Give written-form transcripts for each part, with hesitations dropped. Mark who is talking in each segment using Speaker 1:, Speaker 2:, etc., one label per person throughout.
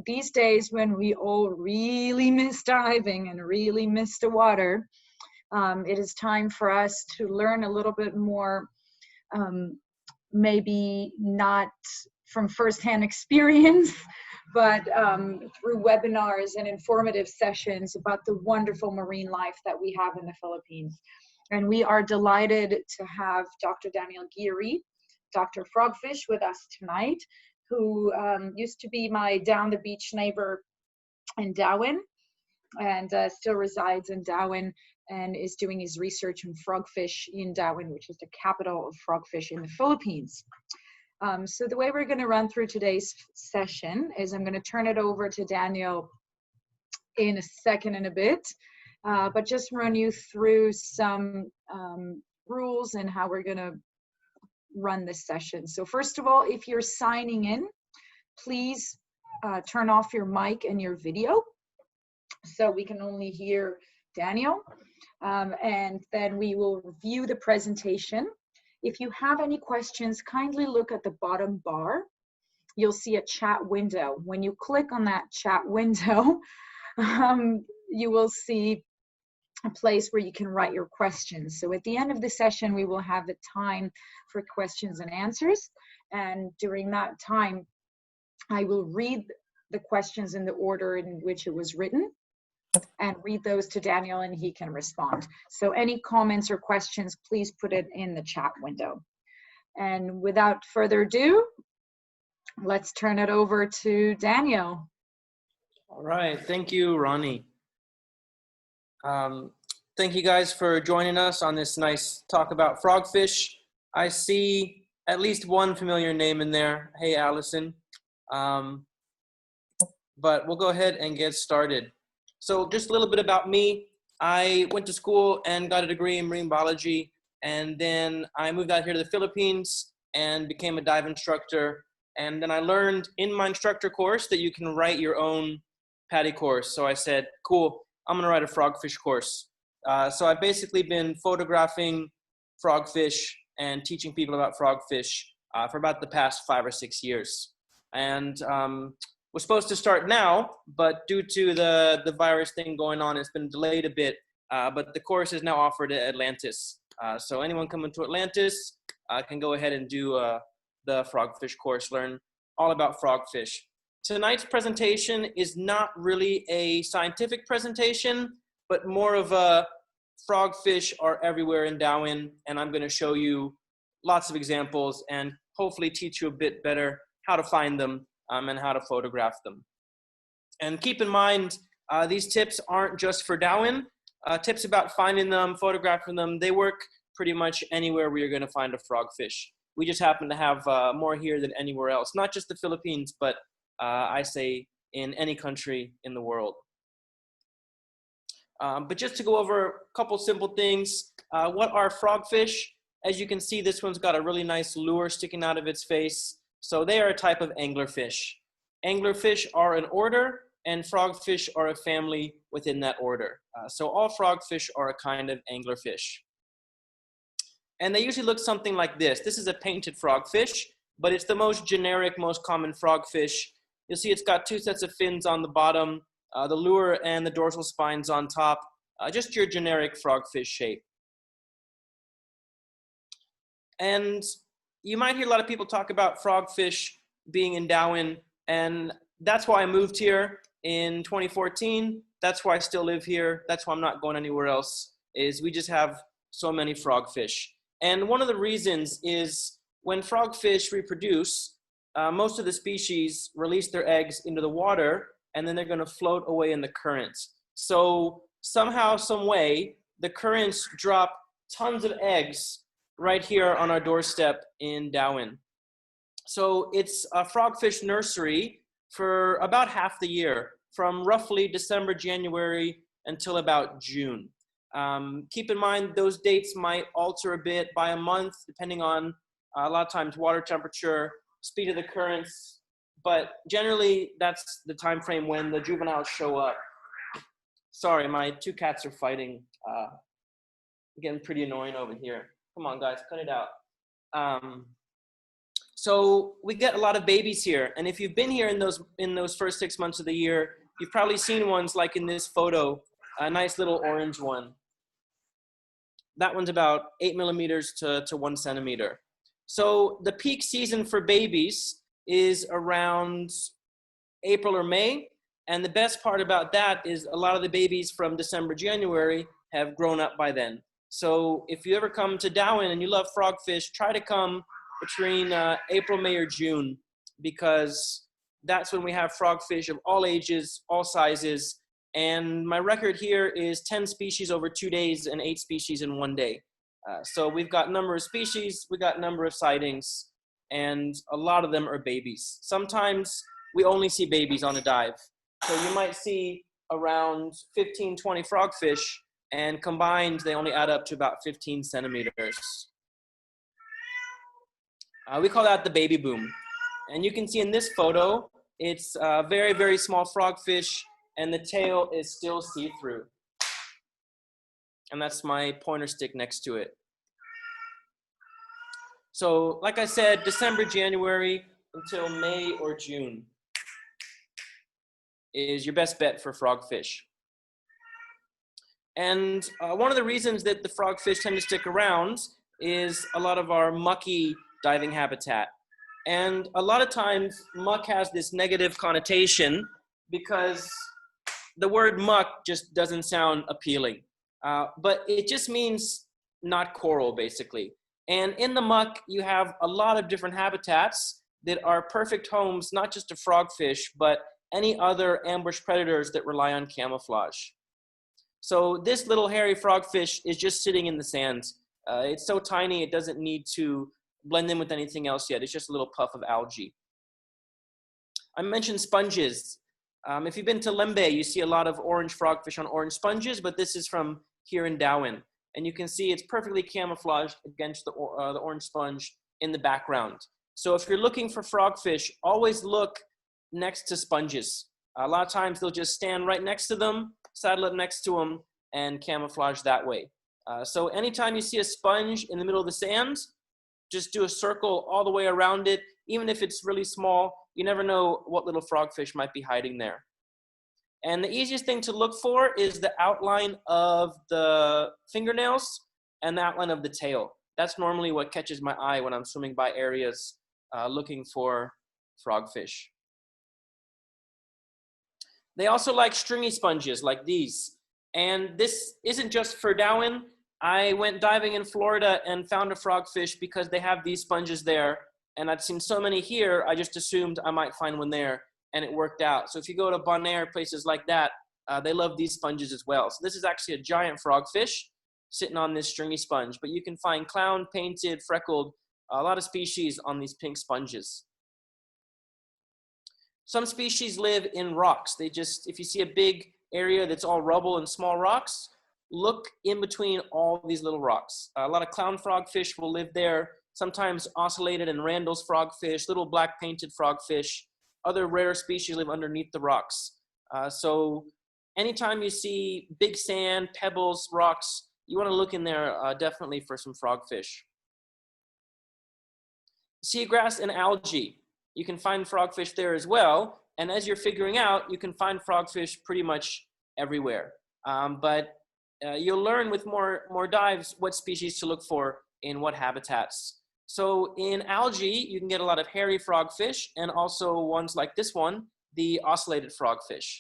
Speaker 1: these days when we all really miss diving and really miss the water, it is time for us to learn a little bit more, maybe not from firsthand experience, but through webinars and informative sessions about the wonderful marine life that we have in the Philippines. And we are delighted to have Dr. Daniel Geary, Dr. Frogfish, with us tonight, who used to be my down the beach neighbor in Dauin, and still resides in Dauin and is doing his research on frogfish in Dauin, which is the capital of frogfish in the Philippines. So the way we're going to run through today's session is I'm going to turn it over to Daniel in a second and a bit, but just run you through some rules and how we're going to run this session. So first of all, if you're signing in, please turn off your mic and your video so we can only hear Daniel, and then we will review the presentation. If you have any questions, kindly look at the bottom bar. You'll see a chat window. When you click on that chat window, you will see a place where you can write your questions. So at the end of the session, we will have the time for questions and answers. And during that time, I will read the questions in the order in which it was written and read those to Daniel, and he can respond. So any comments or questions, please put it in the chat window. And without further ado, let's turn it over to Daniel.
Speaker 2: All right, thank you, Ronnie. Thank you guys for joining us on this nice talk about frogfish. I see at least one familiar name in there. Hey, Allison. But we'll go ahead and get started. So just a little bit about me. I went to school and got a degree in marine biology, and then I moved out here to the Philippines and became a dive instructor. And then I learned in my instructor course that you can write your own PADI course. So I said, cool, I'm gonna write a frogfish course. So I've basically been photographing frogfish and teaching people about frogfish for about the past 5 or 6 years. And we're supposed to start now, but due to the virus thing going on, it's been delayed a bit. But the course is now offered at Atlantis. So anyone coming to Atlantis can go ahead and do the frogfish course, learn all about frogfish. Tonight's presentation is not really a scientific presentation, but more of a frogfish are everywhere in Dauin, and I'm going to show you lots of examples and hopefully teach you a bit better how to find them and how to photograph them. And keep in mind, these tips aren't just for Dauin. Tips about finding them, photographing them, they work pretty much anywhere where you're going to find a frogfish. We just happen to have more here than anywhere else, not just the Philippines, but I say in any country in the world. But just to go over a couple simple things, what are frogfish? As you can see, this one's got a really nice lure sticking out of its face. So they are a type of anglerfish. Anglerfish are an order, and frogfish are a family within that order. So all frogfish are a kind of anglerfish. And they usually look something like this. This is a painted frogfish, but it's the most generic, most common frogfish. You'll see it's got 2 sets of fins on the bottom, the lure and the dorsal spines on top, just your generic frogfish shape. And you might hear a lot of people talk about frogfish being in Dauin, and that's why I moved here in 2014. That's why I still live here. That's why I'm not going anywhere else, is we just have so many frogfish. And one of the reasons is when frogfish reproduce, most of the species release their eggs into the water, and then they're going to float away in the currents. So somehow, some way, the currents drop tons of eggs right here on our doorstep in Dauin. So it's a frogfish nursery for about half the year, from roughly December, January until about June. Keep in mind those dates might alter a bit by a month, depending on a lot of times water temperature, speed of the currents, but generally that's the time frame when the juveniles show up. Sorry, my 2 cats are fighting. Getting pretty annoying over here. Come on, guys, cut it out. So we get a lot of babies here. And if you've been here in those first 6 months of the year, you've probably seen ones like in this photo, a nice little orange one. That one's about 8 millimeters to 1 centimeter. So the peak season for babies is around April or May. And the best part about that is a lot of the babies from December, January have grown up by then. So if you ever come to Dauin and you love frogfish, try to come between April, May, or June, because that's when we have frogfish of all ages, all sizes. And my record here is 10 species over 2 days and 8 species in 1 day. So we've got number of species, we got number of sightings, and a lot of them are babies. Sometimes we only see babies on a dive. So you might see around 15, 20 frogfish, and combined they only add up to about 15 centimeters. We call that the baby boom. And you can see in this photo, it's a very, very small frogfish, and the tail is still see-through. And that's my pointer stick next to it. So like I said, December, January until May or June is your best bet for frogfish. And one of the reasons that the frogfish tend to stick around is a lot of our mucky diving habitat. And a lot of times muck has this negative connotation because the word muck just doesn't sound appealing. But it just means not coral, basically. And in the muck, you have a lot of different habitats that are perfect homes, not just to frogfish, but any other ambush predators that rely on camouflage. So this little hairy frogfish is just sitting in the sand. It's so tiny, it doesn't need to blend in with anything else yet. It's just a little puff of algae. I mentioned sponges. If you've been to Lembe, you see a lot of orange frogfish on orange sponges, but this is from here in Dauin. And you can see it's perfectly camouflaged against the orange sponge in the background. So if you're looking for frogfish, always look next to sponges. A lot of times they'll just stand right next to them, saddle up next to them, and camouflage that way. So anytime you see a sponge in the middle of the sand, just do a circle all the way around it. Even if it's really small, you never know what little frogfish might be hiding there. And the easiest thing to look for is the outline of the fingernails and the outline of the tail. That's normally what catches my eye when I'm swimming by areas looking for frogfish. They also like stringy sponges like these. And this isn't just for Dauin. I went diving in Florida and found a frogfish because they have these sponges there. And I'd seen so many here, I just assumed I might find one there, and it worked out. So if you go to Bonaire, places like that, they love these sponges as well. So this is actually a giant frogfish sitting on this stringy sponge, but you can find clown, painted, freckled, a lot of species on these pink sponges. Some species live in rocks. They just, if you see a big area that's all rubble and small rocks, look in between all these little rocks. A lot of clown frogfish will live there. Sometimes Ocellated and Randall's frogfish, little black painted frogfish. Other rare species live underneath the rocks. So anytime you see big sand, pebbles, rocks, you want to look in there definitely for some frogfish. Seagrass and algae. You can find frogfish there as well. And as you're figuring out, you can find frogfish pretty much everywhere. But you'll learn with more dives what species to look for in what habitats. So in algae, you can get a lot of hairy frogfish and also ones like this one, the ocellated frogfish.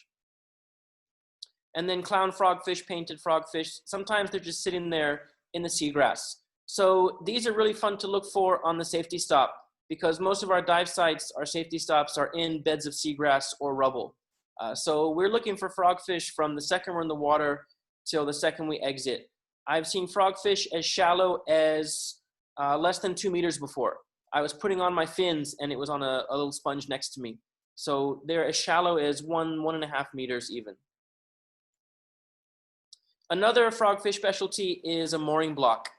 Speaker 2: And then clown frogfish, painted frogfish, sometimes they're just sitting there in the seagrass. So these are really fun to look for on the safety stop because most of our dive sites, our safety stops are in beds of seagrass or rubble. So we're looking for frogfish from the second we're in the water till the second we exit. I've seen frogfish as shallow as less than 2 meters before. I was putting on my fins and it was on a little sponge next to me. So they're as shallow as 1.5 meters even. Another frogfish specialty is a mooring block.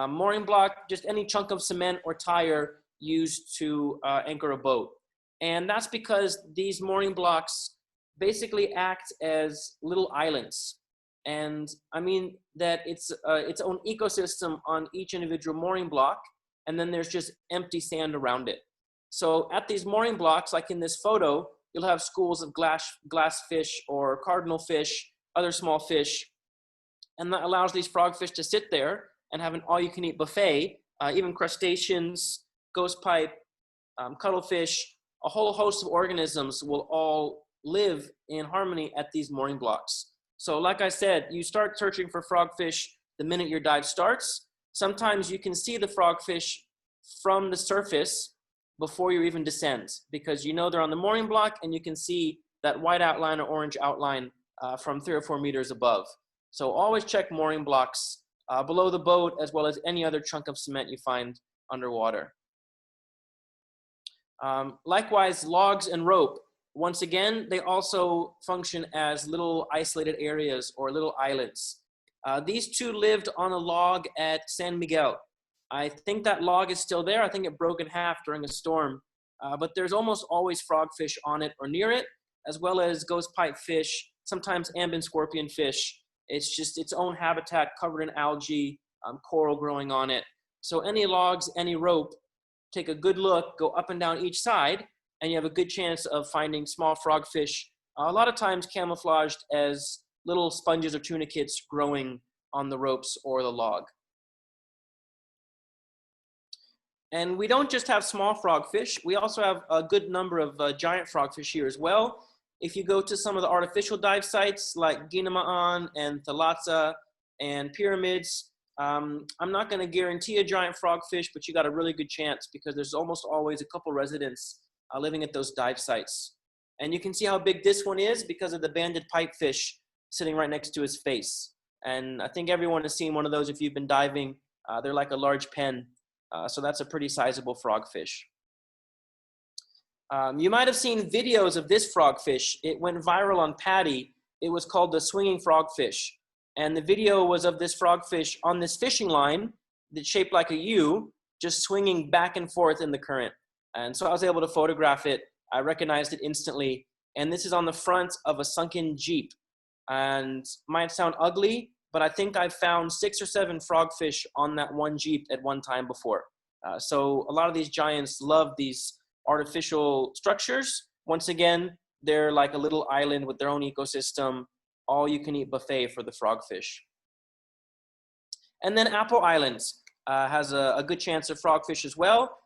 Speaker 2: Mooring block, just any chunk of cement or tire used to anchor a boat. And that's because these mooring blocks basically act as little islands. And I mean that it's its own ecosystem on each individual mooring block. and then there's just empty sand around it. So at these mooring blocks, like in this photo, you'll have schools of glass fish or cardinal fish, other small fish, and that allows these frogfish to sit there and have an all-you-can-eat buffet. Even crustaceans, ghost pipe, cuttlefish, a whole host of organisms will all live in harmony at these mooring blocks. So like I said, you start searching for frogfish the minute your dive starts. Sometimes you can see the frogfish from the surface before you even descend, because you know they're on the mooring block and you can see that white outline or orange outline from 3 or 4 meters above. So always check mooring blocks below the boat, as well as any other chunk of cement you find underwater. Likewise, logs and rope. Once again, they also function as little isolated areas or little islands. These two lived on a log at San Miguel. I think that log is still there. I think it broke in half during a storm, but there's almost always frogfish on it or near it, as well as ghost pipe fish, sometimes ambient scorpion fish. It's just its own habitat covered in algae, coral growing on it. So any logs, any rope, take a good look, go up and down each side, and you have a good chance of finding small frogfish, a lot of times camouflaged as little sponges or tunicates growing on the ropes or the log. And we don't just have small frogfish, we also have a good number of giant frogfish here as well. If you go to some of the artificial dive sites like Guinamaan and Thalatsa and Pyramids, I'm not going to guarantee a giant frogfish, but you got a really good chance because there's almost always a couple residents living at those dive sites. And you can see how big this one is because of the banded pipefish sitting right next to his face. And I think everyone has seen one of those if you've been diving. They're like a large pen. So that's a pretty sizable frogfish. You might have seen videos of this frogfish. It went viral on PADI. It was called the swinging frogfish. And the video was of this frogfish on this fishing line that's shaped like a U, just swinging back and forth in the current. And so I was able to photograph it. I recognized it instantly. And this is on the front of a sunken Jeep. And might sound ugly, but I think I've found 6 or 7 frogfish on that one Jeep at one time before. So a lot of these giants love these artificial structures. Once again, they're like a little island with their own ecosystem, all you can eat buffet for the frogfish. And then Apo Island has a good chance of frogfish as well.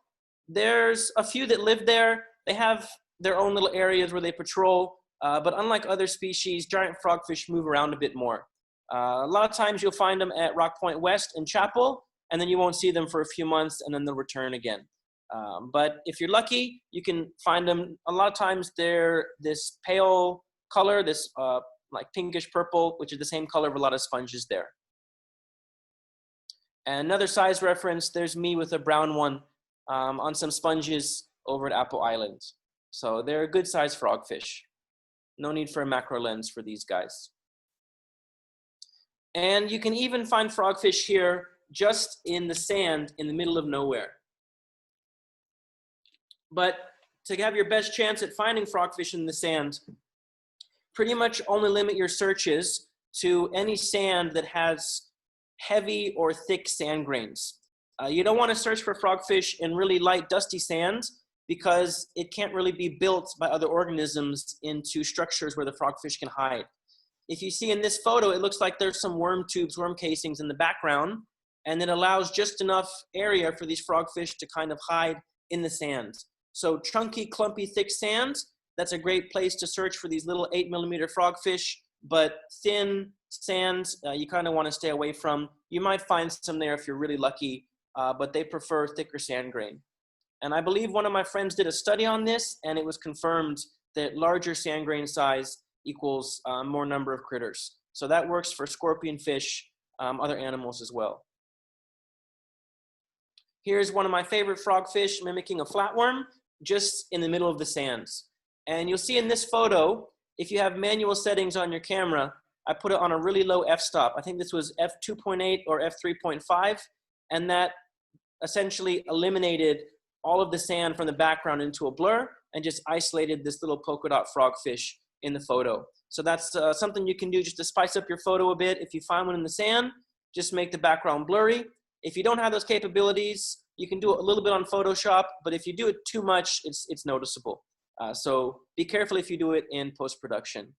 Speaker 2: There's a few that live there. They have their own little areas where they patrol, but unlike other species, giant frogfish move around a bit more. A lot of times you'll find them at Rock Point West and Chapel, and then you won't see them for a few months and then they'll return again. But if you're lucky, you can find them. A lot of times they're this pale color, this like pinkish purple, which is the same color of a lot of sponges there. And another size reference, there's me with a brown one on some sponges over at Apo Island. So they're a good sized frogfish. No need for a macro lens for these guys. And you can even find frogfish here just in the sand in the middle of nowhere. But to have your best chance at finding frogfish in the sand, pretty much only limit your searches to any sand that has heavy or thick sand grains. You don't want to search for frogfish in really light, dusty sand because it can't really be built by other organisms into structures where the frogfish can hide. If you see in this photo, it looks like there's some worm tubes, worm casings in the background, and it allows just enough area for these frogfish to kind of hide in the sand. So chunky, clumpy, thick sand, that's a great place to search for these little 8mm frogfish, but thin sand, you kind of want to stay away from. You might find some there if you're really lucky, but they prefer thicker sand grain. And I believe one of my friends did a study on this, and it was confirmed that larger sand grain size equals more number of critters. So that works for scorpion fish, other animals as well. Here's one of my favorite frogfish mimicking a flatworm, just in the middle of the sands. And you'll see in this photo, if you have manual settings on your camera, I put it on a really low f-stop. I think this was f2.8 or f3.5, and that essentially eliminated all of the sand from the background into a blur and just isolated this little polka dot frogfish in the photo. So that's something you can do just to spice up your photo a bit. If you find one in the sand, just make the background blurry. If you don't have those capabilities, You can do it a little bit on Photoshop, but if you do it too much, it's noticeable. So be careful if you do it in post-production.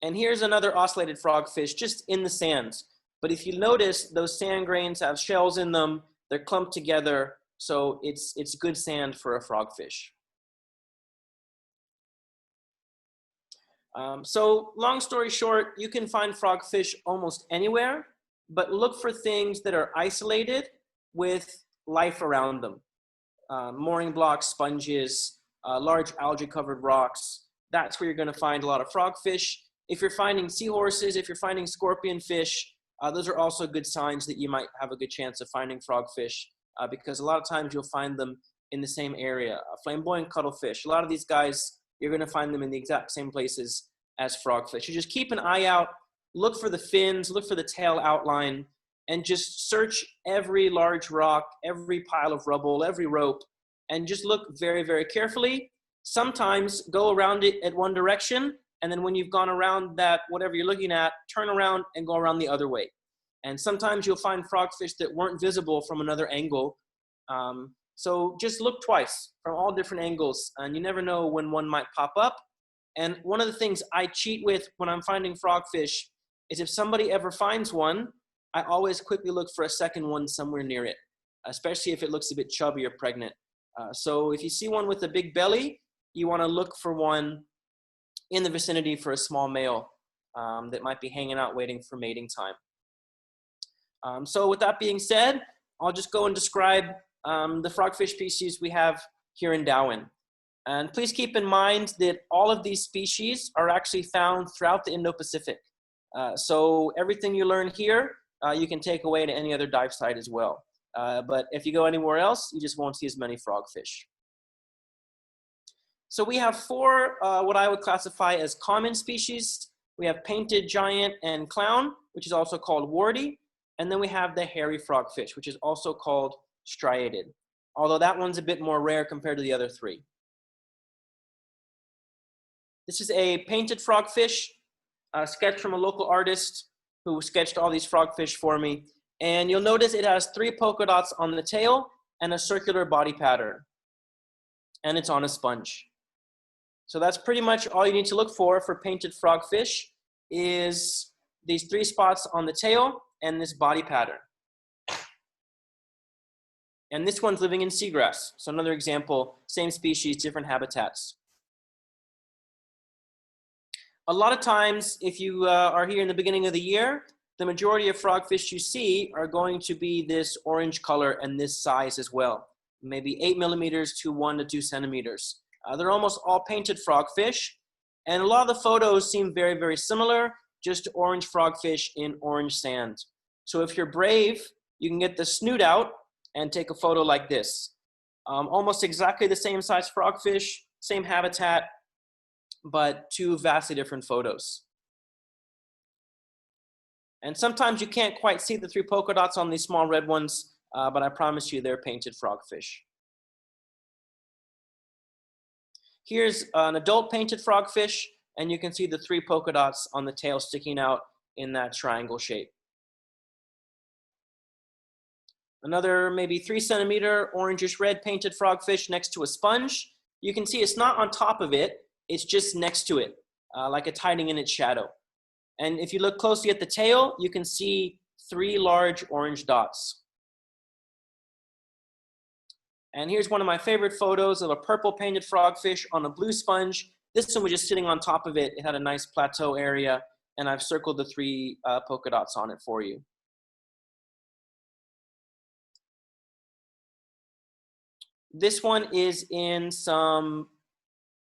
Speaker 2: And here's another ocellated frogfish just in the sands. But if you notice, those sand grains have shells in them. They're clumped together, so it's good sand for a frogfish. So long story short, you can find frogfish almost anywhere, but look for things that are isolated with life around them. Mooring blocks, sponges, large algae-covered rocks. That's where you're going to find a lot of frogfish. If you're finding seahorses, if you're finding scorpionfish, those are also good signs that you might have a good chance of finding frogfish, because a lot of times you'll find them in the same area. Flamboyant cuttlefish, a lot of these guys, you're going to find them in the exact same places as frogfish. You just keep an eye out, look for the fins, look for the tail outline, and just search every large rock, every pile of rubble, every rope, and just look very, very carefully. Sometimes go around it at one direction, and then when you've gone around that, whatever you're looking at, turn around and go around the other way. And sometimes you'll find frogfish that weren't visible from another angle. So just look twice from all different angles, and you never know when one might pop up. And one of the things I cheat with when I'm finding frogfish is if somebody ever finds one, I always quickly look for a second one somewhere near it, especially if it looks a bit chubby or pregnant. So if you see one with a big belly, you want to look for one in the vicinity for a small male that might be hanging out waiting for mating time. So with that being said, I'll just go and describe the frogfish species we have here in Dauin. And please keep in mind that all of these species are actually found throughout the Indo-Pacific. So everything you learn here, you can take away to any other dive site as well. But if you go anywhere else, you just won't see as many frogfish. So we have four what I would classify as common species. We have painted giant and clown, which is also called warty. And then we have the hairy frogfish, which is also called striated, although that one's a bit more rare compared to the other three. This is a painted frogfish, sketched from a local artist who sketched all these frogfish for me. And you'll notice it has 3 polka dots on the tail and a circular body pattern. And it's on a sponge. So that's pretty much all you need to look for painted frogfish is these 3 spots on the tail and this body pattern. And this one's living in seagrass. So another example, same species, different habitats. A lot of times, if you are here in the beginning of the year, the majority of frogfish you see are going to be this orange color and this size as well. Maybe 8 millimeters to 1 to 2 centimeters. They're almost all painted frogfish. And a lot of the photos seem very, very similar, just orange frogfish in orange sand. So if you're brave, you can get the snoot out and take a photo like this. Almost exactly the same size frogfish, same habitat, but 2 vastly different photos. And sometimes you can't quite see the 3 polka dots on these small red ones, but I promise you they're painted frogfish. Here's an adult painted frogfish, and you can see the 3 polka dots on the tail sticking out in that triangle shape. Another maybe 3 centimeter orangish red painted frogfish next to a sponge. You can see it's not on top of it, it's just next to it, like it's hiding in its shadow. And if you look closely at the tail, you can see 3 large orange dots. And here's one of my favorite photos of a purple painted frogfish on a blue sponge. This one was just sitting on top of it. It had a nice plateau area, and I've circled the 3 polka dots on it for you. This one is in some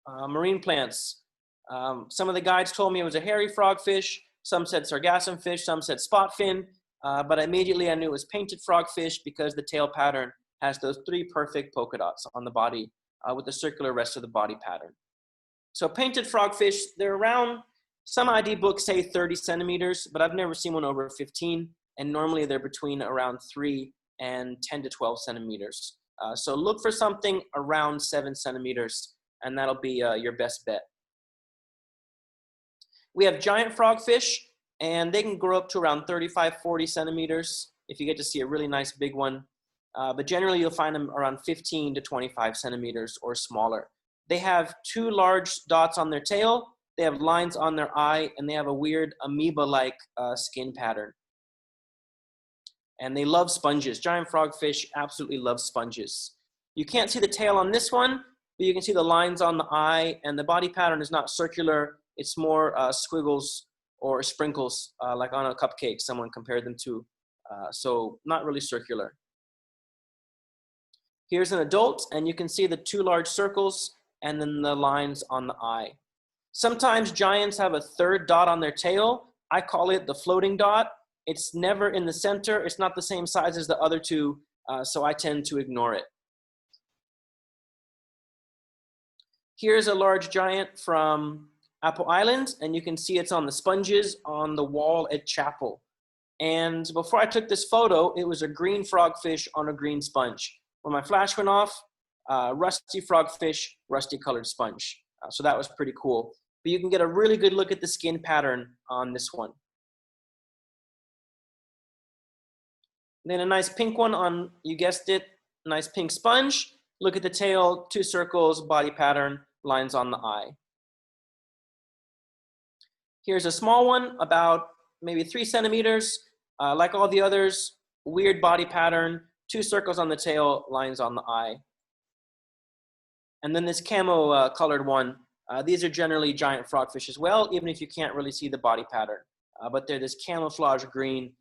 Speaker 2: marine plants. Some of the guides told me it was a hairy frogfish. Some said Sargassumfish, some said Spotfin, but immediately I knew it was painted frogfish because the tail pattern has those 3 perfect polka dots on the body with the circular rest of the body pattern. So painted frogfish, they're around, some ID books say 30 centimeters, but I've never seen one over 15, and normally they're between around 3 and 10 to 12 centimeters. So look for something around 7 centimeters, and that'll be your best bet. We have giant frogfish, and they can grow up to around 35, 40 centimeters if you get to see a really nice big one. but generally you'll find them around 15 to 25 centimeters or smaller. They have 2 large dots on their tail, they have lines on their eye, and they have a weird amoeba-like skin pattern. And they love sponges. Giant frogfish absolutely love sponges. You can't see the tail on this one, but you can see the lines on the eye, and the body pattern is not circular. It's more squiggles or sprinkles, like on a cupcake someone compared them to. So not really circular. Here's an adult, and you can see the 2 large circles and then the lines on the eye. Sometimes giants have a 3rd dot on their tail. I call it the floating dot. It's never in the center. It's not the same size as the other 2, so I tend to ignore it. Here's a large giant from Apo Island, and you can see it's on the sponges on the wall at Chapel. And before I took this photo, it was a green frogfish on a green sponge. When my flash went off, rusty frogfish, rusty colored sponge. So that was pretty cool. But you can get a really good look at the skin pattern on this one. Then a nice pink one on, you guessed it, nice pink sponge. Look at the tail, 2 circles, body pattern, lines on the eye. Here's a small one, about maybe 3 centimeters. Like all the others, weird body pattern, 2 circles on the tail, lines on the eye. And then this camo colored one, these are generally giant frogfish as well, even if you can't really see the body pattern. But they're this camouflage green,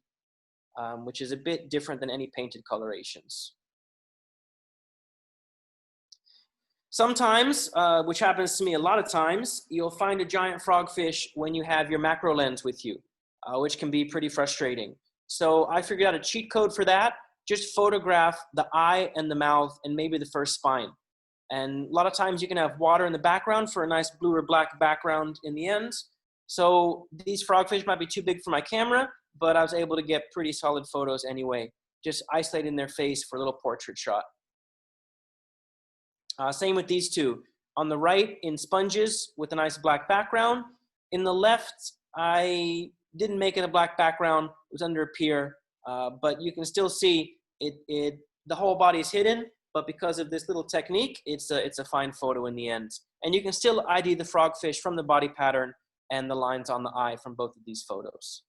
Speaker 2: which is a bit different than any painted colorations. Sometimes, which happens to me a lot of times, you'll find a giant frogfish when you have your macro lens with you, which can be pretty frustrating. So I figured out a cheat code for that. Just photograph the eye and the mouth and maybe the first spine. And a lot of times you can have water in the background for a nice blue or black background in the end. So these frogfish might be too big for my camera, but I was able to get pretty solid photos anyway, just isolating their face for a little portrait shot. Same with these 2. On the right, in sponges with a nice black background. In the left, I didn't make it a black background. It was under a pier, but you can still see the whole body is hidden, but because of this little technique, it's a fine photo in the end. And you can still ID the frogfish from the body pattern and the lines on the eye from both of these photos.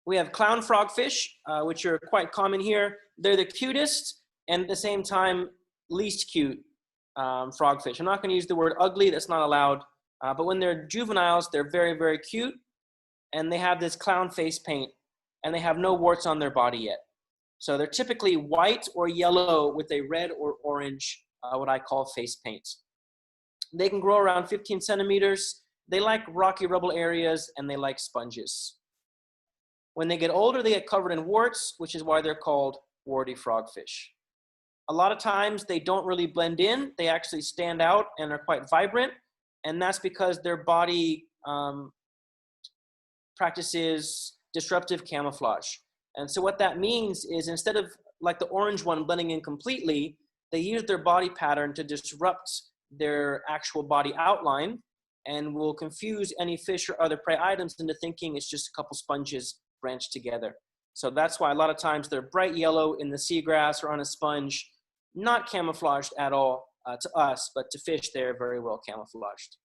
Speaker 2: We have clown frogfish, which are quite common here. They're the cutest and at the same time least cute frogfish. I'm not going to use the word ugly, that's not allowed. But when they're juveniles, they're very, very cute. And they have this clown face paint, and they have no warts on their body yet. So they're typically white or yellow with a red or orange, what I call face paint. They can grow around 15 centimeters. They like rocky rubble areas, and they like sponges. When they get older, they get covered in warts, which is why they're called warty frogfish. A lot of times they don't really blend in. They actually stand out and are quite vibrant. And that's because their body practices disruptive camouflage. And so what that means is instead of like the orange one blending in completely, they use their body pattern to disrupt their actual body outline and will confuse any fish or other prey items into thinking it's just a couple sponges branched together. So that's why a lot of times they're bright yellow in the seagrass or on a sponge, not camouflaged at all to us, but to fish they're very well camouflaged.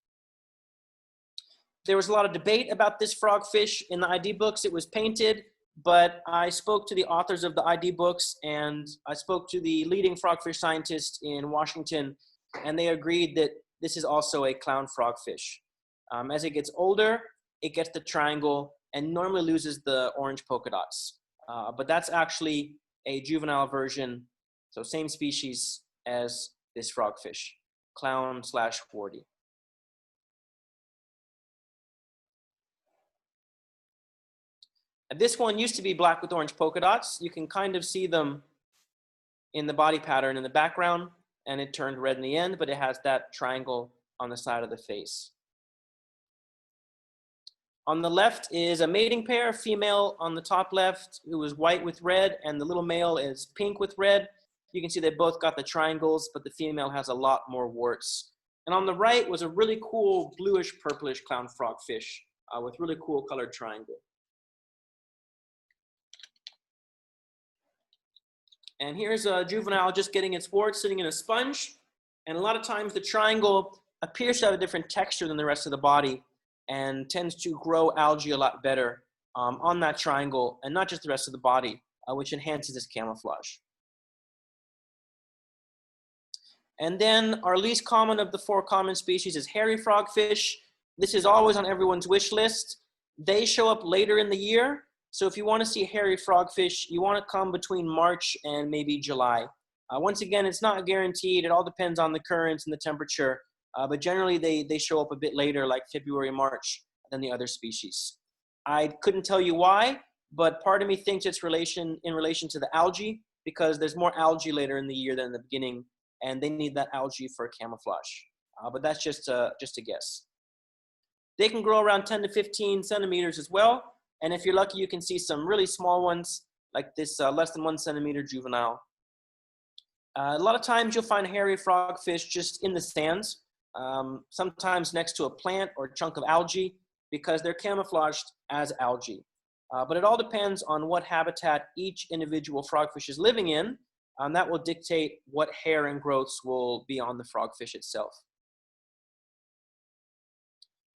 Speaker 2: There was a lot of debate about this frogfish in the ID books. It was painted, but I spoke to the authors of the ID books and I spoke to the leading frogfish scientist in Washington, and they agreed that this is also a clown frogfish. As it gets older, it gets the triangle and normally loses the orange polka dots. But that's actually a juvenile version, so same species as this frogfish, clown/warty. This one used to be black with orange polka dots. You can kind of see them in the body pattern in the background, and it turned red in the end, but it has that triangle on the side of the face. On the left is a mating pair, female on the top left, who is white with red, and the little male is pink with red. You can see they both got the triangles, but the female has a lot more warts. And on the right was a really cool bluish purplish clown frogfish with really cool colored triangle. And here's a juvenile just getting its warts sitting in a sponge. And a lot of times the triangle appears to have a different texture than the rest of the body and tends to grow algae a lot better on that triangle and not just the rest of the body, which enhances its camouflage. And then our least common of the 4 common species is hairy frogfish. This is always on everyone's wish list. They show up later in the year. So if you want to see hairy frogfish, you want to come between March and maybe July. Once again, it's not guaranteed. It all depends on the currents and the temperature. But generally, they show up a bit later, like February, March, than the other species. I couldn't tell you why, but part of me thinks it's in relation to the algae, because there's more algae later in the year than in the beginning, and they need that algae for camouflage. But that's just a guess. They can grow around 10 to 15 centimeters as well. And if you're lucky, you can see some really small ones, like this less than 1 centimeter juvenile. A lot of times you'll find hairy frogfish just in the sands, sometimes next to a plant or chunk of algae, because they're camouflaged as algae. But it all depends on what habitat each individual frogfish is living in. That will dictate what hair and growths will be on the frogfish itself.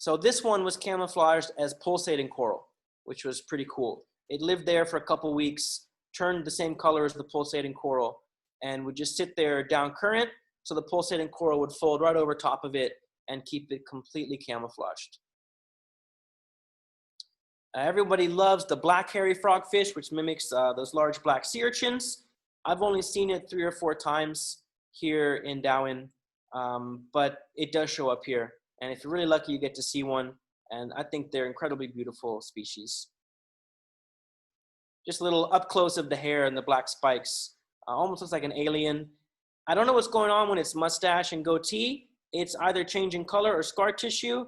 Speaker 2: So this one was camouflaged as pulsating coral, which was pretty cool. It lived there for a couple weeks, turned the same color as the pulsating coral, and would just sit there down current, so the pulsating coral would fold right over top of it and keep it completely camouflaged. Everybody loves the black hairy frogfish, which mimics those large black sea urchins. I've only seen it 3 or 4 times here in Dauin, but it does show up here. And if you're really lucky, you get to see one. And I think they're incredibly beautiful species. Just a little up close of the hair and the black spikes. Almost looks like an alien. I don't know what's going on when it's mustache and goatee. It's either changing color or scar tissue.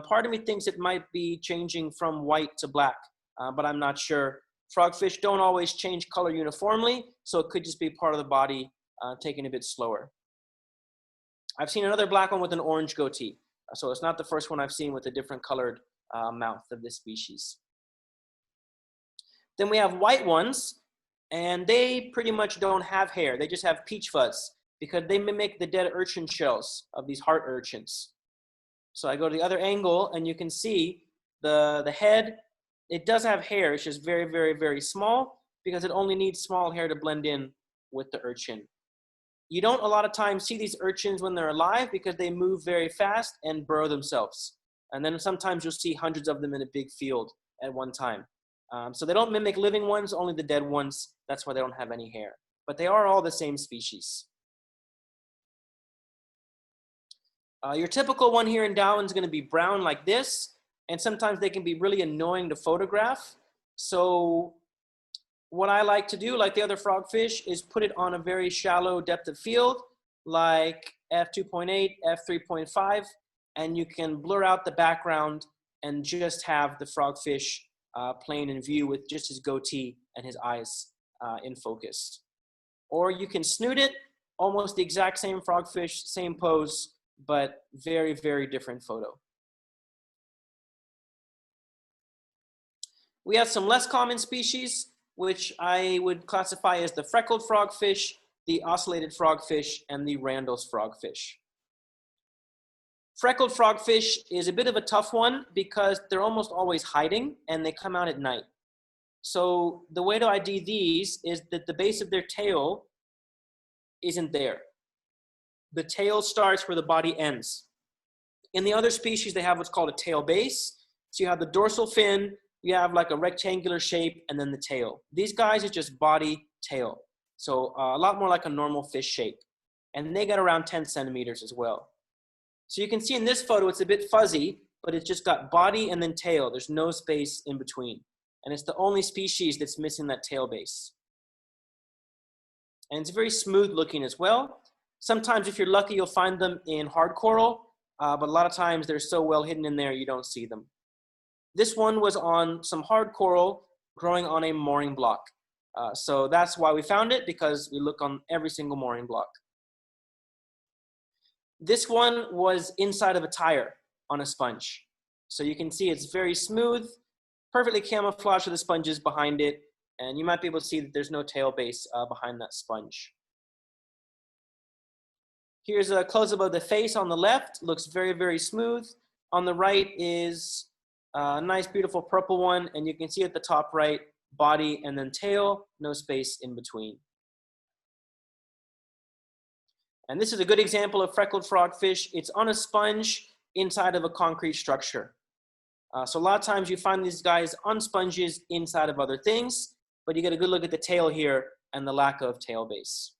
Speaker 2: Part of me thinks it might be changing from white to black, but I'm not sure. Frogfish don't always change color uniformly, so it could just be part of the body taking a bit slower. I've seen another black one with an orange goatee, so it's not the first one I've seen with a different colored mouth of this species. Then we have white ones, and they pretty much don't have hair. They just have peach fuzz because they mimic the dead urchin shells of these heart urchins. So I go to the other angle, and you can see the head. It does have hair. It's just very, very, very small because it only needs small hair to blend in with the urchin. You don't a lot of times see these urchins when they're alive because they move very fast and burrow themselves. And then sometimes you'll see hundreds of them in a big field at one time. So they don't mimic living ones, only the dead ones. That's why they don't have any hair. But they are all the same species. Your typical one here in Dauin is going to be brown like this, and sometimes they can be really annoying to photograph. So what I like to do, like the other frogfish, is put it on a very shallow depth of field, like f2.8, f3.5, and you can blur out the background and just have the frogfish plain in view with just his goatee and his eyes in focus. Or you can snoot it, almost the exact same frogfish, same pose, but very, very different photo. We have some less common species, which I would classify as the freckled frogfish, the ocellated frogfish, and the Randall's frogfish. Freckled frogfish is a bit of a tough one because they're almost always hiding and they come out at night. So the way to ID these is that the base of their tail isn't there. The tail starts where the body ends. In the other species, they have what's called a tail base. So you have the dorsal fin, you have like a rectangular shape, and then the tail. These guys are just body, tail. So a lot more like a normal fish shape. And they get around 10 centimeters as well. So you can see in this photo, it's a bit fuzzy, but it's just got body and then tail. There's no space in between. And it's the only species that's missing that tail base. And it's very smooth looking as well. Sometimes if you're lucky, you'll find them in hard coral, but a lot of times they're so well hidden in there, you don't see them. This one was on some hard coral growing on a mooring block. So that's why we found it, because we look on every single mooring block. This one was inside of a tire on a sponge. So you can see it's very smooth, perfectly camouflaged with the sponges behind it. And you might be able to see that there's no tail base behind that sponge. Here's a close-up of the face on the left. Looks very, very smooth. On the right is a nice, beautiful purple one. And you can see at the top right, body and then tail, no space in between. And this is a good example of freckled frogfish. It's on a sponge inside of a concrete structure. So a lot of times you find these guys on sponges inside of other things, but you get a good look at the tail here and the lack of tail base.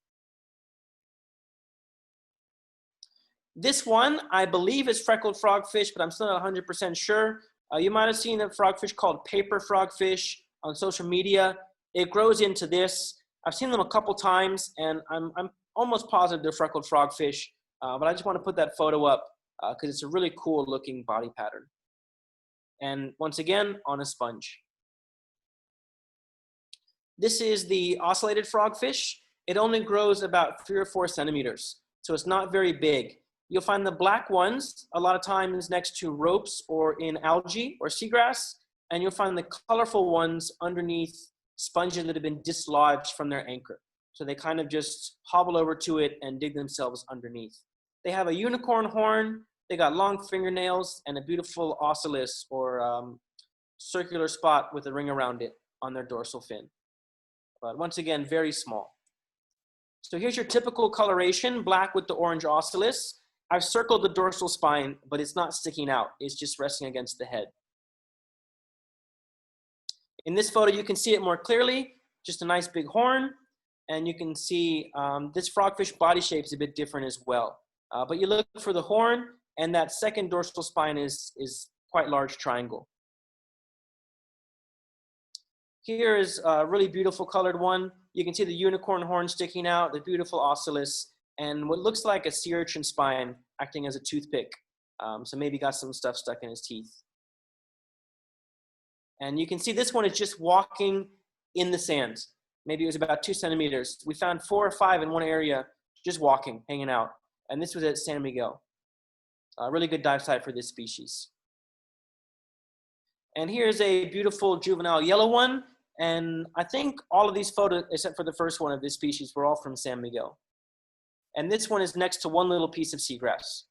Speaker 2: This one, I believe, is freckled frogfish, but I'm still not 100% sure. You might have seen a frogfish called paper frogfish on social media. It grows into this. I've seen them a couple times, and I'm almost positive they're freckled frogfish, but I just want to put that photo up because it's a really cool looking body pattern. And once again, on a sponge. This is the ocellated frogfish. It only grows about 3 or 4 centimeters, so it's not very big. You'll find the black ones a lot of times next to ropes or in algae or seagrass, and you'll find the colorful ones underneath sponges that have been dislodged from their anchor. So they kind of just hobble over to it and dig themselves underneath. They have a unicorn horn, they got long fingernails, and a beautiful ocellus or circular spot with a ring around it on their dorsal fin. But once again, very small. So here's your typical coloration, black with the orange ocellus. I've circled the dorsal spine, but it's not sticking out. It's just resting against the head. In this photo, you can see it more clearly, just a nice big horn. And you can see this frogfish body shape is a bit different as well. But you look for the horn, and that second dorsal spine is quite large triangle. Here is a really beautiful colored one. You can see the unicorn horn sticking out, the beautiful ocellus, and what looks like a sea urchin spine acting as a toothpick. So maybe got some stuff stuck in his teeth. And you can see this one is just walking in the sand. Maybe it was about 2 centimeters. We found 4 or 5 in one area, just walking, hanging out. And this was at San Miguel. A really good dive site for this species. And here's a beautiful juvenile yellow one. And I think all of these photos, except for the first one of this species, were all from San Miguel. And this one is next to one little piece of seagrass.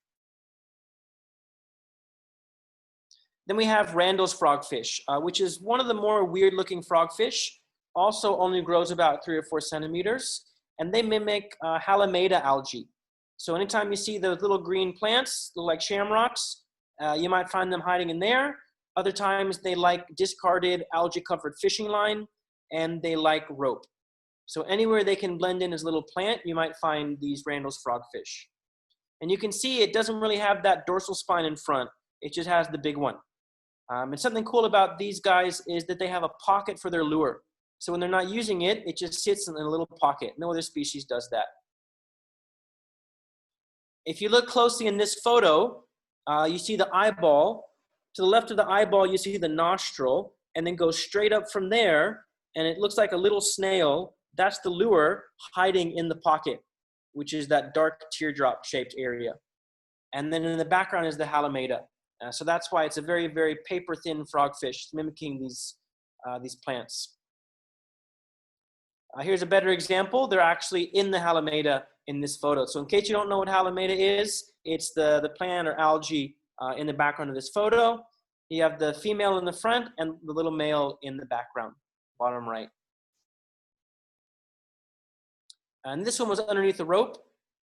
Speaker 2: Then we have Randall's frogfish, which is one of the more weird looking frogfish. Also only grows about 3 or 4 centimeters. And they mimic Halimeda algae. So anytime you see those little green plants, look like shamrocks, you might find them hiding in there. Other times they like discarded algae-covered fishing line, and they like rope. So anywhere they can blend in as a little plant, you might find these Randall's frogfish. And you can see it doesn't really have that dorsal spine in front. It just has the big one. And something cool about these guys is that they have a pocket for their lure. So when they're not using it, it just sits in a little pocket. No other species does that. If you look closely in this photo, you see the eyeball. To the left of the eyeball, you see the nostril, and then go straight up from there, and it looks like a little snail. That's the lure hiding in the pocket, which is that dark teardrop-shaped area. And then in the background is the Halimeda. So that's why it's a very, very paper-thin frogfish, mimicking these plants. Here's a better example. They're actually in the Halimeda in this photo. So in case you don't know what Halimeda is, it's the plant or algae in the background of this photo. You have the female in the front and the little male in the background, bottom right. And this one was underneath the rope,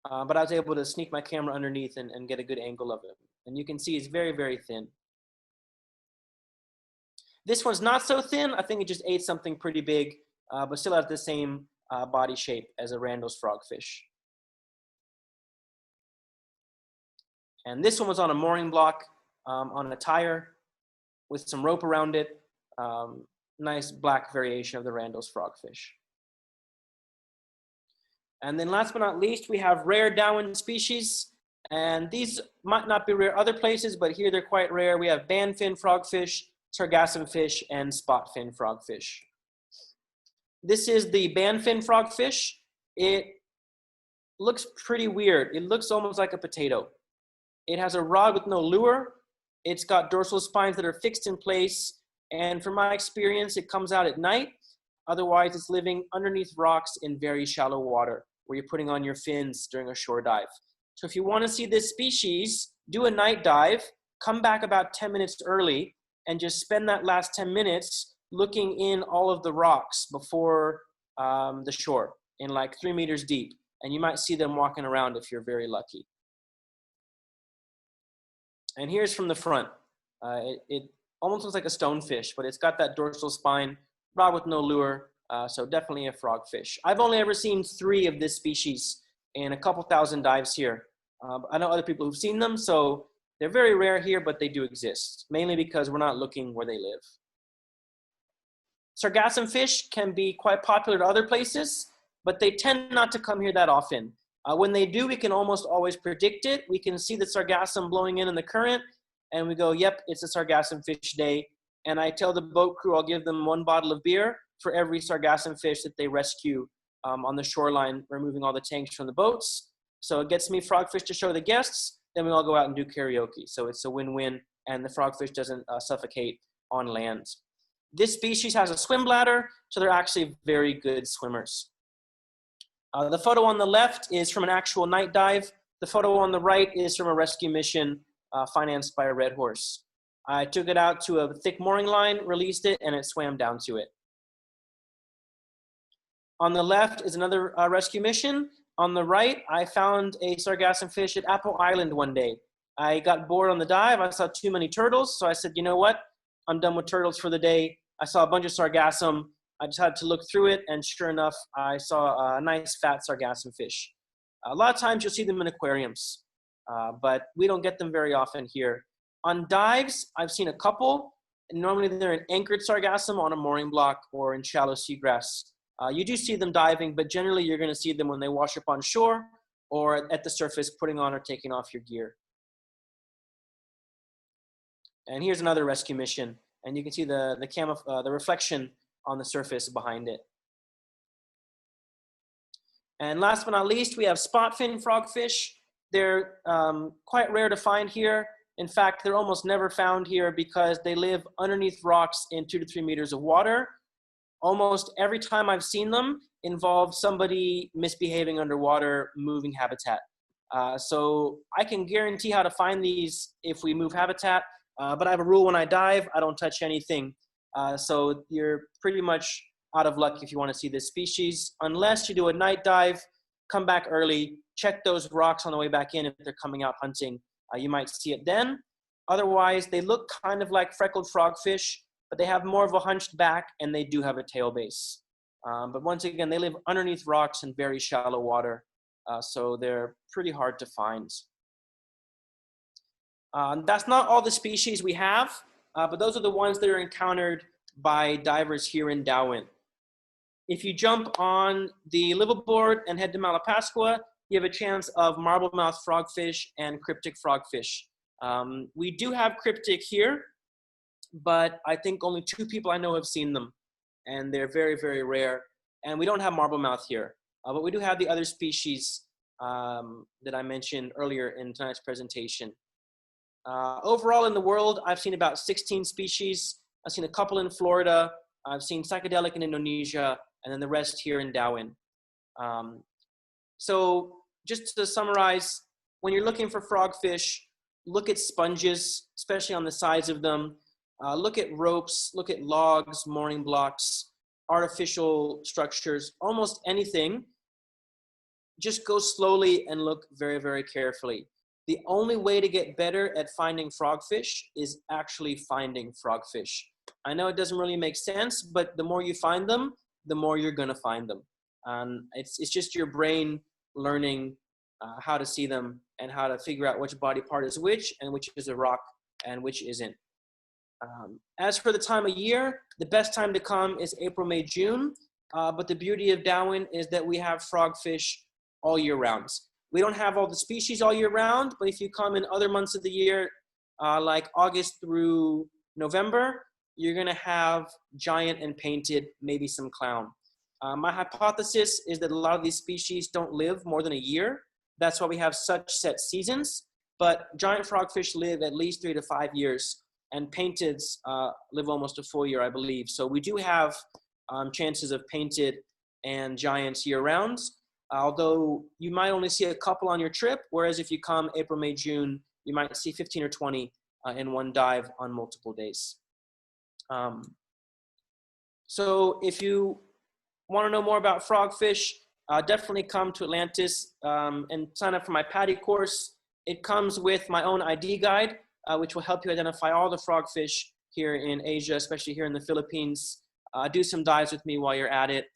Speaker 2: but I was able to sneak my camera underneath and get a good angle of it. And you can see it's very, very thin. This one's not so thin. I think it just ate something pretty big, but still has the same body shape as a Randall's frogfish. And this one was on a mooring block on a tire with some rope around it. Nice black variation of the Randall's frogfish. And then last but not least, we have rare Dauin species. And these might not be rare other places, but here they're quite rare. We have Bandfin Frogfish, Sargassumfish, and Spotfin Frogfish. This is the Bandfin Frogfish. It looks pretty weird. It looks almost like a potato. It has a rod with no lure. It's got dorsal spines that are fixed in place. And from my experience, it comes out at night. Otherwise, it's living underneath rocks in very shallow water where you're putting on your fins during a shore dive. So if you want to see this species, do a night dive, come back about 10 minutes early, and just spend that last 10 minutes looking in all of the rocks before the shore in like 3 meters deep. And you might see them walking around if you're very lucky. And here's from the front. It almost looks like a stonefish, but it's got that dorsal spine, rod with no lure, so definitely a frogfish. I've only ever seen 3 of this species in a couple thousand dives here. I know other people who've seen them, so they're very rare here, but they do exist, mainly because we're not looking where they live. Sargassumfish can be quite popular at other places, but they tend not to come here that often. When they do, we can almost always predict it. We can see the sargassum blowing in the current, and we go, yep, it's a sargassumfish day. And I tell the boat crew I'll give them 1 bottle of beer for every sargassumfish that they rescue on the shoreline, removing all the tanks from the boats. So it gets me frogfish to show the guests, then we all go out and do karaoke. So it's a win-win, and the frogfish doesn't suffocate on land. This species has a swim bladder, so they're actually very good swimmers. The photo on the left is from an actual night dive. The photo on the right is from a rescue mission financed by a Red Horse. I took it out to a thick mooring line, released it, and it swam down to it. On the left is another rescue mission. On the right, I found a sargassumfish at Apo Island one day. I got bored on the dive. I saw too many turtles, so I said, you know what? I'm done with turtles for the day. I saw a bunch of sargassum. I just had to look through it, and sure enough, I saw a nice fat sargassumfish. A lot of times you'll see them in aquariums, but we don't get them very often here. On dives, I've seen a couple, and normally they're an anchored sargassum on a mooring block or in shallow seagrass. You do see them diving, but generally you're going to see them when they wash up on shore or at the surface putting on or taking off your gear. And here's another rescue mission, and you can see the reflection on the surface behind it. And last but not least, we have Spotfin Frogfish. They're quite rare to find here. In fact, they're almost never found here because they live underneath rocks in 2 to 3 meters of water. Almost every time I've seen them involves somebody misbehaving underwater, moving habitat. So I can guarantee how to find these if we move habitat, but I have a rule when I dive, I don't touch anything. So you're pretty much out of luck if you want to see this species, unless you do a night dive, come back early, check those rocks on the way back in if they're coming out hunting. You might see it then. Otherwise, they look kind of like freckled frogfish, but they have more of a hunched back and they do have a tail base. But once again, they live underneath rocks in very shallow water, so they're pretty hard to find. That's not all the species we have, but those are the ones that are encountered by divers here in Dauin. If you jump on the Liveaboard and head to Malapascua, you have a chance of marblemouth frogfish and cryptic frogfish. We do have cryptic here, but I think only 2 people I know have seen them, and they're very, very rare. And we don't have marblemouth here, but we do have the other species that I mentioned earlier in tonight's presentation. Overall in the world, I've seen about 16 species. I've seen a couple in Florida. I've seen psychedelic in Indonesia, and then the rest here in Dauin. So just to summarize, when you're looking for frogfish, look at sponges, especially on the sides of them. Look at ropes, look at logs, mooring blocks, artificial structures, almost anything. Just go slowly and look very, very carefully. The only way to get better at finding frogfish is actually finding frogfish. I know it doesn't really make sense, but the more you find them, the more you're gonna find them. It's just your brain learning how to see them and how to figure out which body part is which and which is a rock and which isn't. As for the time of year, the best time to come is April, May, June. But the beauty of Dauin is that we have frogfish all year round. We don't have all the species all year round, but if you come in other months of the year, like August through November, you're gonna have giant and painted, maybe some clown. My hypothesis is that a lot of these species don't live more than a year. That's why we have such set seasons, but giant frogfish live at least 3 to 5 years, and painteds live almost a full year, I believe. So we do have chances of painted and giants year-round. Although you might only see a couple on your trip, whereas if you come April, May, June, you might see 15 or 20 in one dive on multiple days. So if you want to know more about frogfish, definitely come to Atlantis and sign up for my PADI course. It comes with my own ID guide, which will help you identify all the frogfish here in Asia, especially here in the Philippines. Do some dives with me while you're at it.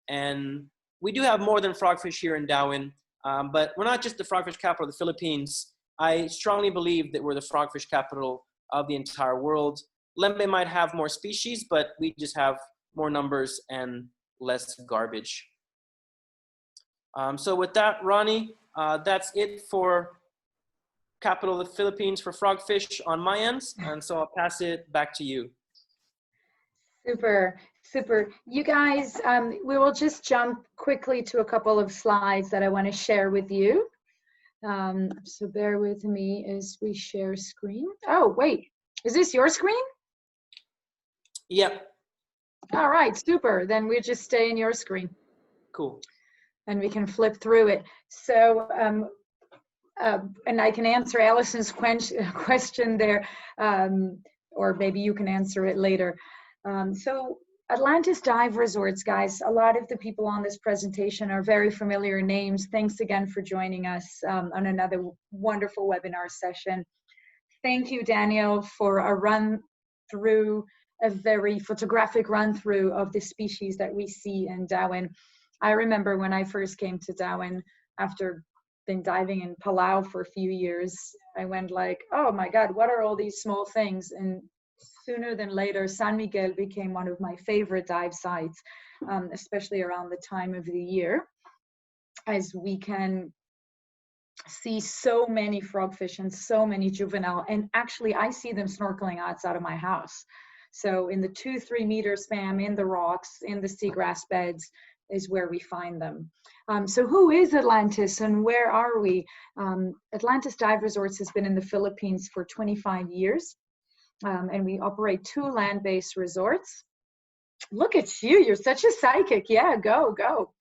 Speaker 2: And we do have more than frogfish here in Dauin, but we're not just the frogfish capital of the Philippines. I strongly believe that we're the frogfish capital of the entire world. Lembe might have more species, but we just have more numbers and less garbage. So with that, Ronnie, that's it for capital of the Philippines for frogfish on my end. And so I'll pass it back to you.
Speaker 1: Super, super. You guys, we will just jump quickly to a couple of slides that I want to share with you. So bear with me as we share screen. Oh, wait, is this your screen?
Speaker 2: Yep.
Speaker 1: All right, super. Then we just stay in your screen.
Speaker 2: Cool.
Speaker 1: And we can flip through it. So, and I can answer Allison's question there, or maybe you can answer it later. So Atlantis Dive Resorts, guys, a lot of the people on this presentation are very familiar names. Thanks again for joining us on another wonderful webinar session. Thank you, Daniel, for a run through, a very photographic run through of the species that we see in Dauin. I remember when I first came to Dauin after been diving in Palau for a few years, I went like, oh my God, what are all these small things? And sooner than later, San Miguel became one of my favorite dive sites, especially around the time of the year, as we can see so many frogfish and so many juvenile. And actually, I see them snorkeling outside of my house. So in the 2-3 meter span, in the rocks, in the seagrass beds, is where we find them. So who is Atlantis and where are we? Atlantis Dive Resorts has been in the Philippines for 25 years. And we operate 2 land-based resorts. Look at you, you're such a psychic. Yeah, go, go.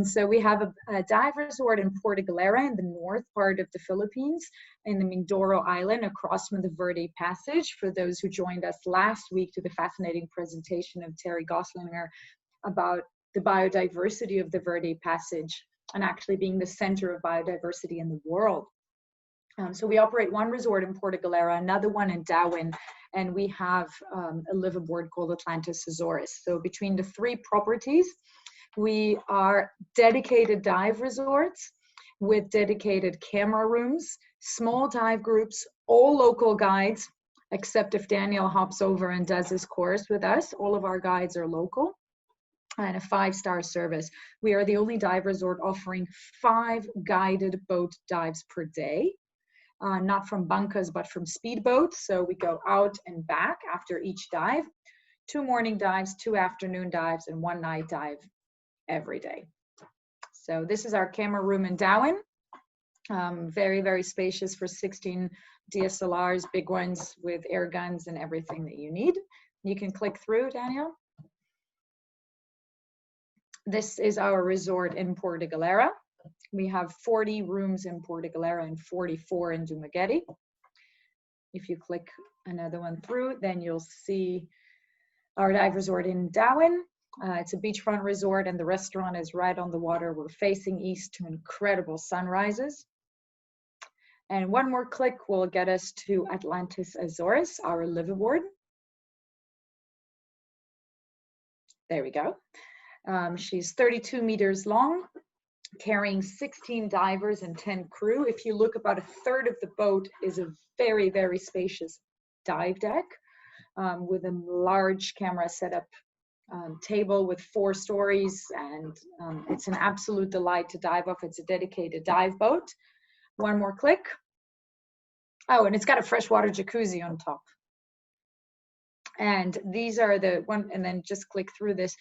Speaker 1: So we have a dive resort in Puerto Galera in the north part of the Philippines, in the Mindoro Island, across from the Warty Passage. For those who joined us last week to the fascinating presentation of Terry Goslinger about the biodiversity of the Warty Passage and actually being the center of biodiversity in the world. So we operate 1 resort in Puerto Galera, another one in Dauin, and we have a liveaboard called Atlantis Azores. So between the 3 properties, we are dedicated dive resorts with dedicated camera rooms, small dive groups, all local guides, except if Daniel hops over and does his course with us. All of our guides are local, and a 5-star service. We are the only dive resort offering 5 guided boat dives per day. Not from bunkers, but from speedboats. So we go out and back after each dive. 2 morning dives, 2 afternoon dives, and 1 night dive every day. So this is our camera room in Dauin. Very, very spacious for 16 DSLRs, big ones with air guns and everything that you need. You can click through, Daniel. This is our resort in Puerto Galera. We have 40 rooms in Puerto Galera and 44 in Dumaguete. If you click another one through, then you'll see our dive resort in Dauin. It's a beachfront resort and the restaurant is right on the water. We're facing east to incredible sunrises. And 1 more click will get us to Atlantis Azores, our liveaboard. There we go. She's 32 meters long, carrying 16 divers and 10 crew. If you look, about 1/3 of the boat is a very, very spacious dive deck with a large camera setup table with 4 stories, and it's an absolute delight to dive off. It's a dedicated dive boat. 1 more click. Oh, and it's got a freshwater jacuzzi on top. And these are the one, and then just click through this.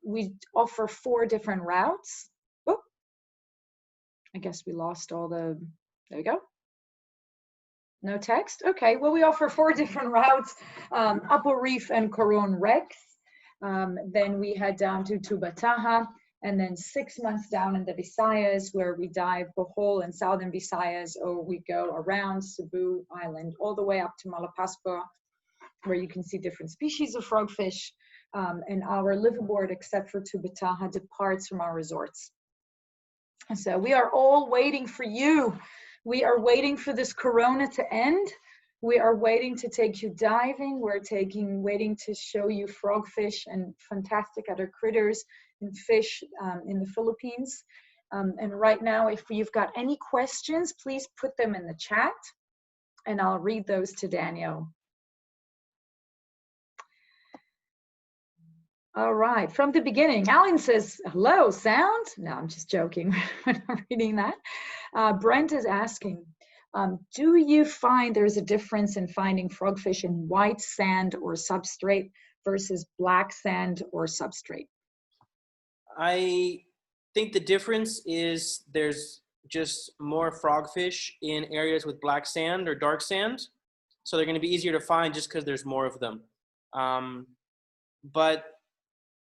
Speaker 1: We offer 4 different routes. Oh, I guess we lost all the, there we go. No text. Okay, well, we offer 4 different routes, Apo Reef and Coron Rex. Then we head down to Tubataha, and then 6 months down in the Visayas, where we dive Bohol and southern Visayas, or we go around Cebu Island all the way up to Malapascua, where you can see different species of frogfish. And our liveaboard, except for Tubataha, departs from our resorts. So we are all waiting for you. We are waiting for this corona to end. We are waiting to take you diving. We're waiting to show you frogfish and fantastic other critters and fish in the Philippines. And right now, if you've got any questions, please put them in the chat and I'll read those to Daniel. All right, from the beginning, Alan says, hello, sound? No, I'm just joking when I'm reading that. Brent is asking, do you find there's a difference in finding frogfish in white sand or substrate versus black sand or substrate?
Speaker 2: I think the difference is there's just more frogfish in areas with black sand or dark sand. So they're going to be easier to find just because there's more of them. But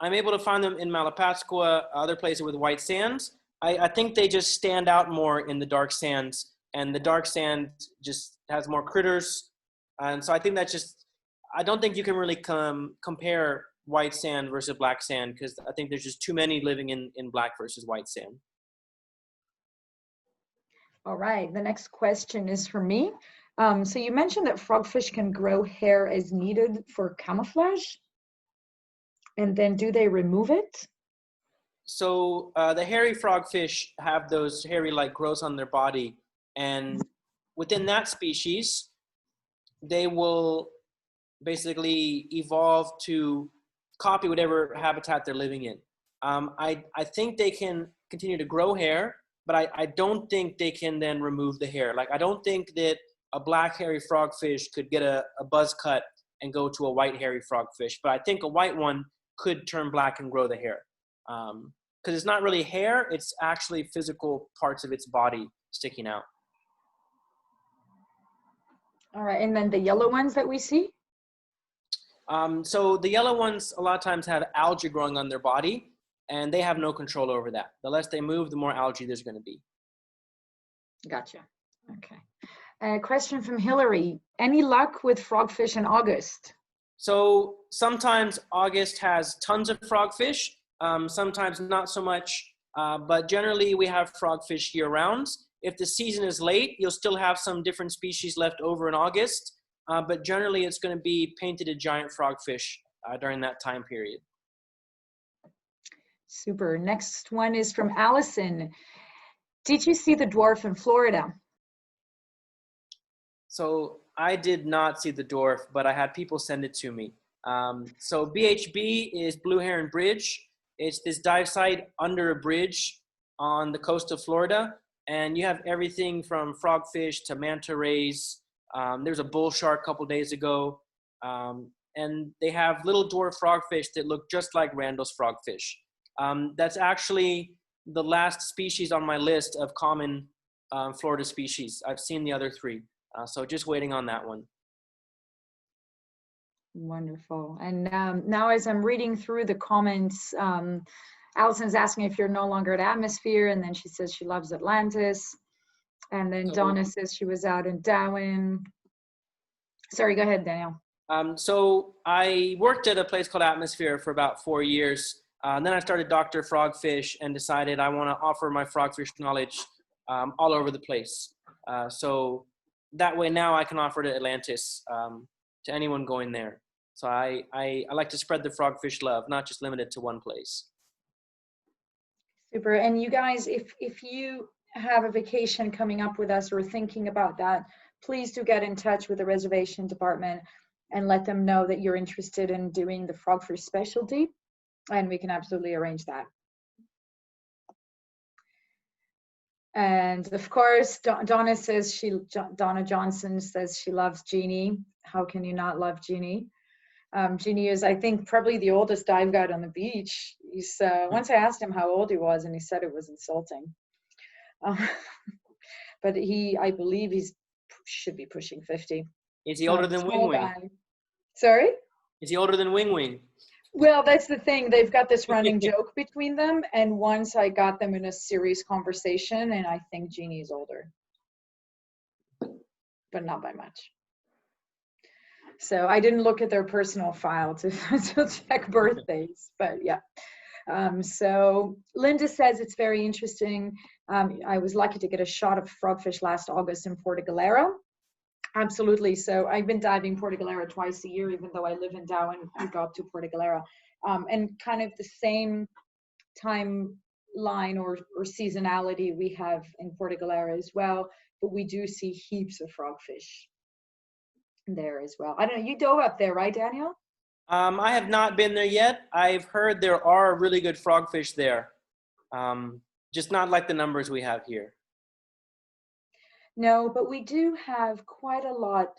Speaker 2: I'm able to find them in Malapascua, other places with white sands. I think they just stand out more in the dark sands, and the dark sand just has more critters. And so I think that's just, I don't think you can really compare white sand versus black sand, because I think there's just too many living in black versus white sand.
Speaker 1: All right, the next question is for me. So you mentioned that frogfish can grow hair as needed for camouflage. And then do they remove it?
Speaker 2: So the hairy frogfish have those hairy-like growths on their body. And within that species, they will basically evolve to copy whatever habitat they're living in. I think they can continue to grow hair, but I don't think they can then remove the hair. Like, I don't think that a black hairy frogfish could get a buzz cut and go to a white hairy frogfish. But I think a white one could turn black and grow the hair. Because it's not really hair, it's actually physical parts of its body sticking out.
Speaker 1: All right, and then the yellow ones that we see?
Speaker 2: So the yellow ones a lot of times have algae growing on their body, and they have no control over that. The less they move, the more algae there's going to be.
Speaker 1: Gotcha. Okay. A question from Hillary. Any luck with frogfish in August?
Speaker 2: So sometimes August has tons of frogfish, sometimes not so much, but generally we have frogfish year round. If the season is late, you'll still have some different species left over in August, but generally it's going to be painted giant frogfish during that time period.
Speaker 1: Super. Next one is from Allison. Did you see the dwarf in Florida?
Speaker 2: So I did not see the dwarf, but I had people send it to me. So BHB is Blue Heron Bridge. It's this dive site under a bridge on the coast of Florida. And you have everything from frogfish to manta rays. There's a bull shark a couple days ago. And they have little dwarf frogfish that look just like Randall's frogfish. That's actually the last species on my list of common Florida species. I've seen the other three. So just waiting on that one.
Speaker 1: Wonderful. And now as I'm reading through the comments, Allison's asking if you're no longer at Atmosphere, and then she says she loves Atlantis. And then Donna says she was out in Dauin. Sorry, go ahead, Daniel.
Speaker 2: So I worked at a place called Atmosphere for about 4 years. And then I started Dr. Frogfish and decided I want to offer my frogfish knowledge all over the place. So that way now I can offer to Atlantis, to anyone going there. So I like to spread the frogfish love, not just limit it to one place.
Speaker 1: Super. And you guys, if you have a vacation coming up with us or thinking about that, please do get in touch with the reservation department and let them know that you're interested in doing the frogfish specialty, and we can absolutely arrange that. And of course, Donna Johnson says she loves Jeannie. How can you not love Jeannie? Jeannie is, I think, probably the oldest dive guide on the beach. He's once I asked him how old he was, and he said it was insulting. But I believe he should be pushing 50.
Speaker 2: Is he older than Wing Wing?
Speaker 1: Sorry?
Speaker 2: Is he older than Wing Wing?
Speaker 1: Well, that's the thing. They've got this running joke between them. And once I got them in a serious conversation, and I think Jeannie's older, but not by much. So I didn't look at their personal file to check birthdays, but yeah. So Linda says it's very interesting. I was lucky to get a shot of frogfish last August in Porto Galera. Absolutely. So I've been diving Porto Galera twice a year, even though I live in Dauin, we go up to Porto Galera. And kind of the same timeline or seasonality we have in Porto Galera as well, but we do see heaps of frogfish there as well. I don't know, you dove up there, right, Daniel?
Speaker 2: I have not been there yet. I've heard there are really good frogfish there, just not like the numbers we have here.
Speaker 1: No, but we do have quite a lot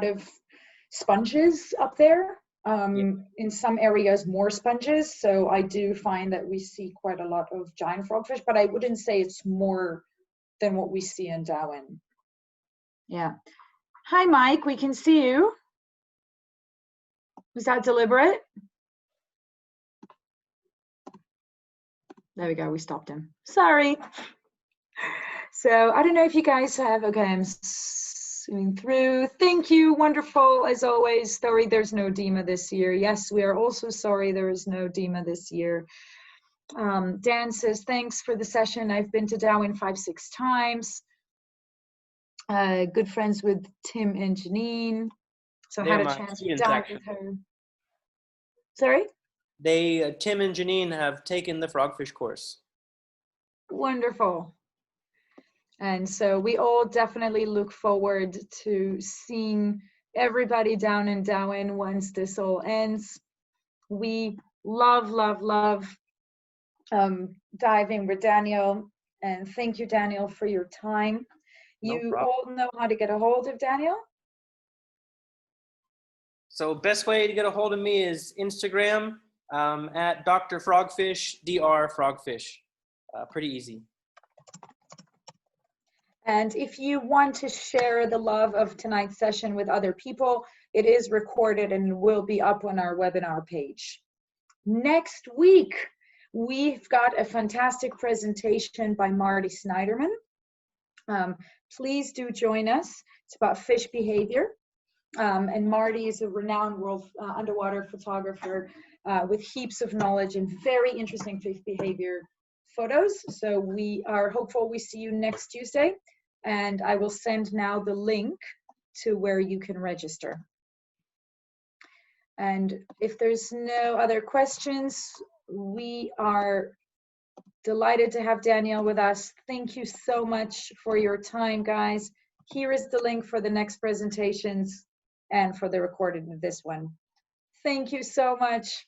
Speaker 1: of sponges up there. In some areas, more sponges. So I do find that we see quite a lot of giant frogfish, but I wouldn't say it's more than what we see in Dauin. Yeah. Hi, Mike. We can see you. Was that deliberate? There we go. We stopped him. Sorry. So I don't know if you guys have, okay, I'm zooming through. Thank you, wonderful, as always. Sorry there's no DEMA this year. Yes, we are also sorry there is no DEMA this year. Dan says, thanks for the session. I've been to Dauin 5-6 times. Good friends with Tim and Janine. So I had a chance to dive with her. Sorry?
Speaker 2: Tim and Janine have taken the Frogfish course.
Speaker 1: Wonderful. And so we all definitely look forward to seeing everybody down in Dauin once this all ends. We love diving with Daniel, and thank you, Daniel, for your time. You all know how to get a hold of Daniel?
Speaker 2: So best way to get a hold of me is Instagram at Dr. Frogfish, Dr. Frogfish. Pretty easy.
Speaker 1: And if you want to share the love of tonight's session with other people, it is recorded and will be up on our webinar page. Next week, we've got a fantastic presentation by Marty Snyderman. Please do join us. It's about fish behavior. And Marty is a renowned world underwater photographer with heaps of knowledge and very interesting fish behavior photos. So we are hopeful we see you next Tuesday. And I will send now the link to where you can register. And if there's no other questions, we are delighted to have Danielle with us. Thank you so much for your time, guys. Here is the link for the next presentations and for the recording of this one. Thank you so much.